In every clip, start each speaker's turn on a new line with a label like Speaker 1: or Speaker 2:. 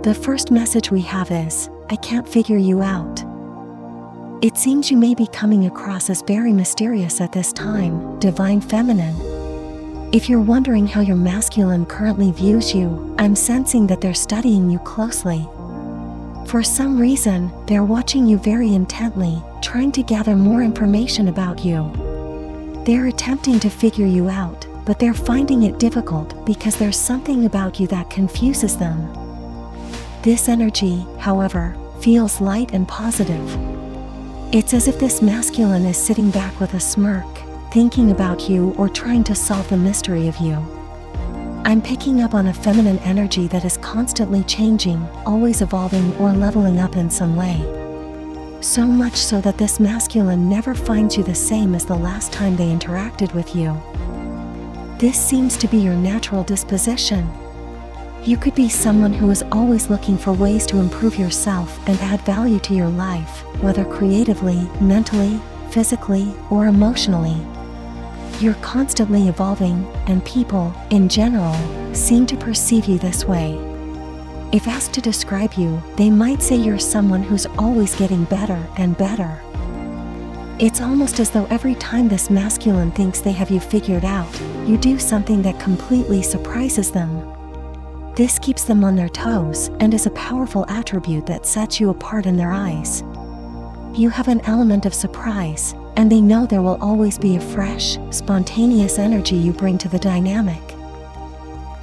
Speaker 1: The first message we have is, I can't figure you out. It seems you may be coming across as very mysterious at this time, divine feminine. If you're wondering how your masculine currently views you, I'm sensing that they're studying you closely. For some reason, they're watching you very intently, trying to gather more information about you. They're attempting to figure you out, but they're finding it difficult because there's something about you that confuses them. This energy, however, feels light and positive. It's as if this masculine is sitting back with a smirk, thinking about you or trying to solve the mystery of you. I'm picking up on a feminine energy that is constantly changing, always evolving or leveling up in some way. So much so that this masculine never finds you the same as the last time they interacted with you. This seems to be your natural disposition. You could be someone who is always looking for ways to improve yourself and add value to your life, whether creatively, mentally, physically, or emotionally. You're constantly evolving, and people, in general, seem to perceive you this way. If asked to describe you, they might say you're someone who's always getting better and better. It's almost as though every time this masculine thinks they have you figured out, you do something that completely surprises them. This keeps them on their toes and is a powerful attribute that sets you apart in their eyes. You have an element of surprise, and they know there will always be a fresh, spontaneous energy you bring to the dynamic.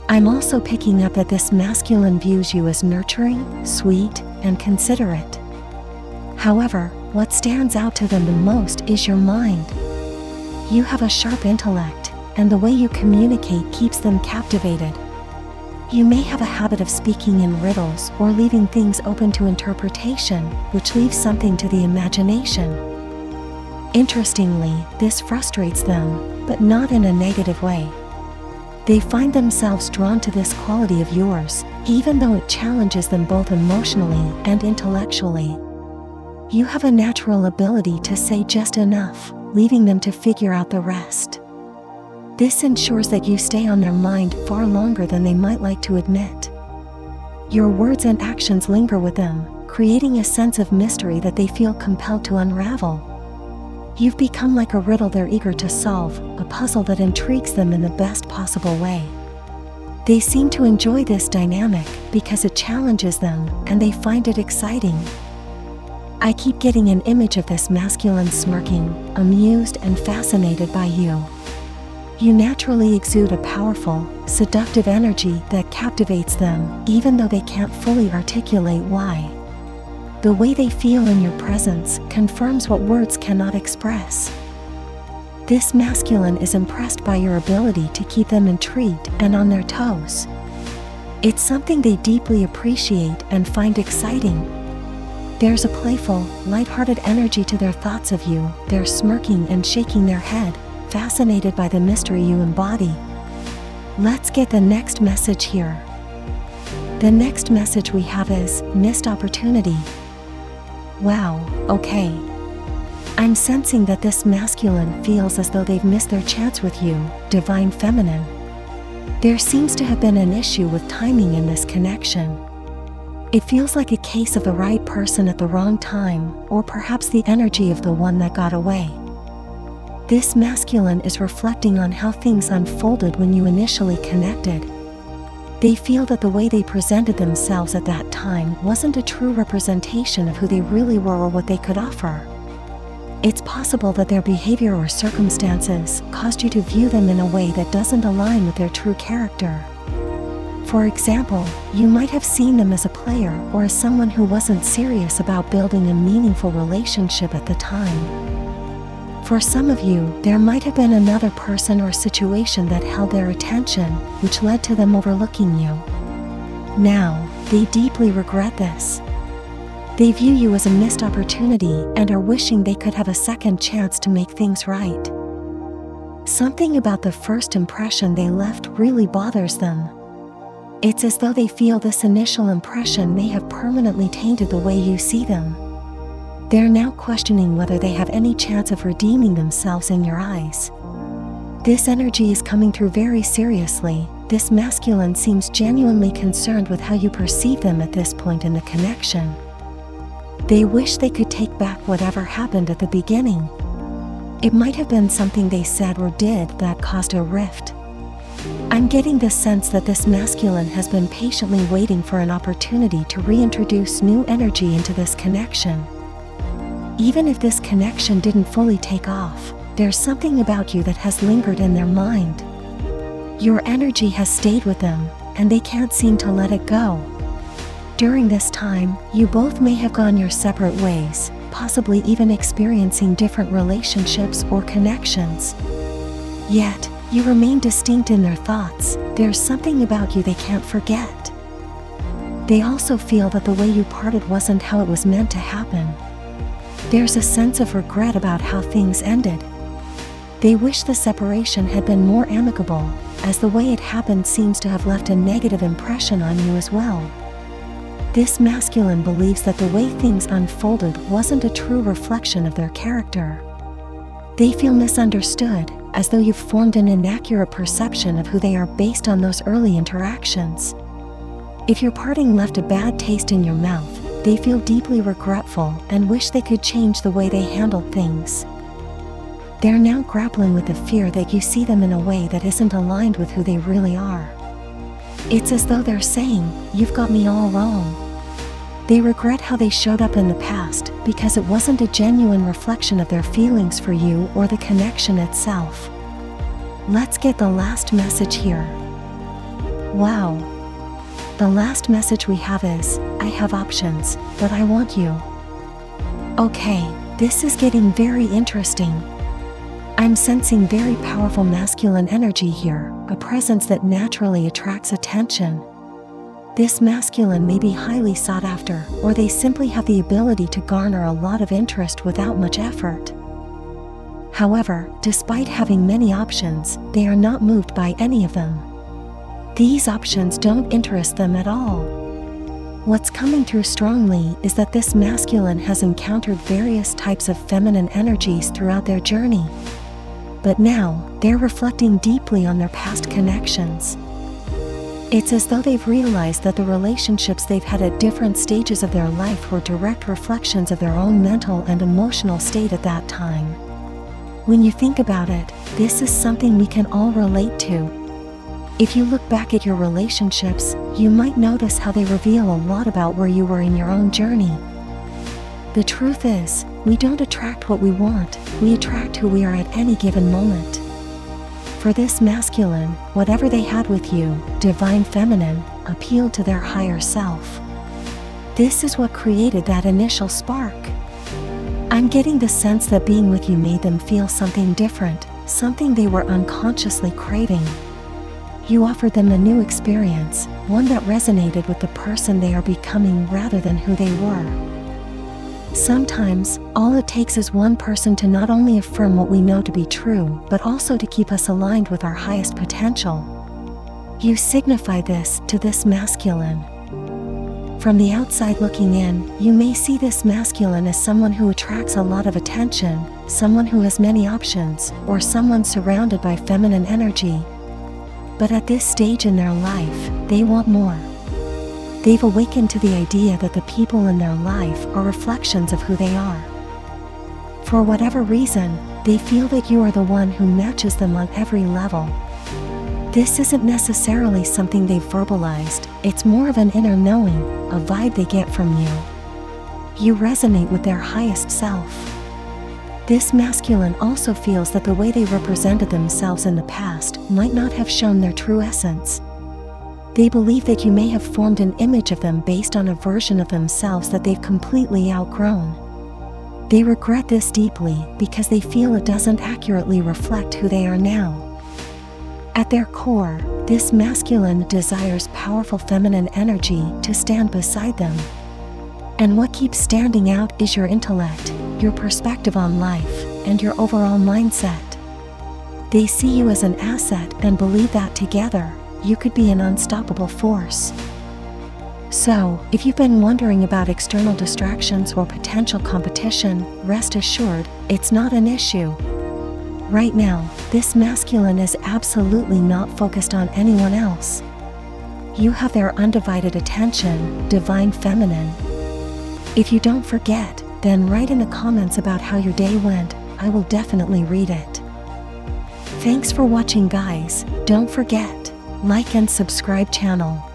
Speaker 1: I'm also picking up that this masculine views you as nurturing, sweet, and considerate. However, what stands out to them the most is your mind. You have a sharp intellect, and the way you communicate keeps them captivated. You may have a habit of speaking in riddles or leaving things open to interpretation, which leaves something to the imagination. Interestingly, this frustrates them, but not in a negative way. They find themselves drawn to this quality of yours, even though it challenges them both emotionally and intellectually. You have a natural ability to say just enough, leaving them to figure out the rest. This ensures that you stay on their mind far longer than they might like to admit. Your words and actions linger with them, creating a sense of mystery that they feel compelled to unravel. You've become like a riddle they're eager to solve, a puzzle that intrigues them in the best possible way. They seem to enjoy this dynamic because it challenges them, and they find it exciting. I keep getting an image of this masculine smirking, amused and fascinated by you. You naturally exude a powerful, seductive energy that captivates them, even though they can't fully articulate why. The way they feel in your presence confirms what words cannot express. This masculine is impressed by your ability to keep them intrigued and on their toes. It's something they deeply appreciate and find exciting. There's a playful, lighthearted energy to their thoughts of you. They're smirking and shaking their head, fascinated by the mystery you embody. Let's get the next message here. The next message we have is, missed opportunity. Wow, okay. I'm sensing that this masculine feels as though they've missed their chance with you, divine feminine. There seems to have been an issue with timing in this connection. It feels like a case of the right person at the wrong time, or perhaps the energy of the one that got away. This masculine is reflecting on how things unfolded when you initially connected. They feel that the way they presented themselves at that time wasn't a true representation of who they really were or what they could offer. It's possible that their behavior or circumstances caused you to view them in a way that doesn't align with their true character. For example, you might have seen them as a player or as someone who wasn't serious about building a meaningful relationship at the time. For some of you, there might have been another person or situation that held their attention, which led to them overlooking you. Now, they deeply regret this. They view you as a missed opportunity and are wishing they could have a second chance to make things right. Something about the first impression they left really bothers them. It's as though they feel this initial impression may have permanently tainted the way you see them. They're now questioning whether they have any chance of redeeming themselves in your eyes. This energy is coming through very seriously, this masculine seems genuinely concerned with how you perceive them at this point in the connection. They wish they could take back whatever happened at the beginning. It might have been something they said or did that caused a rift. I'm getting the sense that this masculine has been patiently waiting for an opportunity to reintroduce new energy into this connection. Even if this connection didn't fully take off, there's something about you that has lingered in their mind. Your energy has stayed with them, and they can't seem to let it go. During this time, you both may have gone your separate ways, possibly even experiencing different relationships or connections. Yet, you remain distinct in their thoughts. There's something about you they can't forget. They also feel that the way you parted wasn't how it was meant to happen. There's a sense of regret about how things ended. They wish the separation had been more amicable, as the way it happened seems to have left a negative impression on you as well. This masculine believes that the way things unfolded wasn't a true reflection of their character. They feel misunderstood, as though you've formed an inaccurate perception of who they are based on those early interactions. If your parting left a bad taste in your mouth, they feel deeply regretful and wish they could change the way they handled things. They're now grappling with the fear that you see them in a way that isn't aligned with who they really are. It's as though they're saying, "You've got me all wrong." They regret how they showed up in the past because it wasn't a genuine reflection of their feelings for you or the connection itself. Let's get the last message here. Wow. The last message we have is, "I have options, but I want you." Okay, this is getting very interesting. I'm sensing very powerful masculine energy here, a presence that naturally attracts attention. This masculine may be highly sought after, or they simply have the ability to garner a lot of interest without much effort. However, despite having many options, they are not moved by any of them. These options don't interest them at all. What's coming through strongly is that this masculine has encountered various types of feminine energies throughout their journey. But now, they're reflecting deeply on their past connections. It's as though they've realized that the relationships they've had at different stages of their life were direct reflections of their own mental and emotional state at that time. When you think about it, this is something we can all relate to. If you look back at your relationships, you might notice how they reveal a lot about where you were in your own journey. The truth is, we don't attract what we want, we attract who we are at any given moment. For this masculine, whatever they had with you, divine feminine, appealed to their higher self. This is what created that initial spark. I'm getting the sense that being with you made them feel something different, something they were unconsciously craving. You offered them a new experience, one that resonated with the person they are becoming rather than who they were. Sometimes, all it takes is one person to not only affirm what we know to be true, but also to keep us aligned with our highest potential. You signify this to this masculine. From the outside looking in, you may see this masculine as someone who attracts a lot of attention, someone who has many options, or someone surrounded by feminine energy. But at this stage in their life, they want more. They've awakened to the idea that the people in their life are reflections of who they are. For whatever reason, they feel that you are the one who matches them on every level. This isn't necessarily something they've verbalized, it's more of an inner knowing, a vibe they get from you. You resonate with their highest self. This masculine also feels that the way they represented themselves in the past might not have shown their true essence. They believe that you may have formed an image of them based on a version of themselves that they've completely outgrown. They regret this deeply because they feel it doesn't accurately reflect who they are now. At their core, this masculine desires powerful feminine energy to stand beside them. And what keeps standing out is your intellect, your perspective on life, and your overall mindset. They see you as an asset and believe that together, you could be an unstoppable force. So, if you've been wondering about external distractions or potential competition, rest assured, it's not an issue. Right now, this masculine is absolutely not focused on anyone else. You have their undivided attention, divine feminine. If you don't forget, then write in the comments about how your day went. I will definitely read it. Thanks for watching, guys. Don't forget, like and subscribe channel.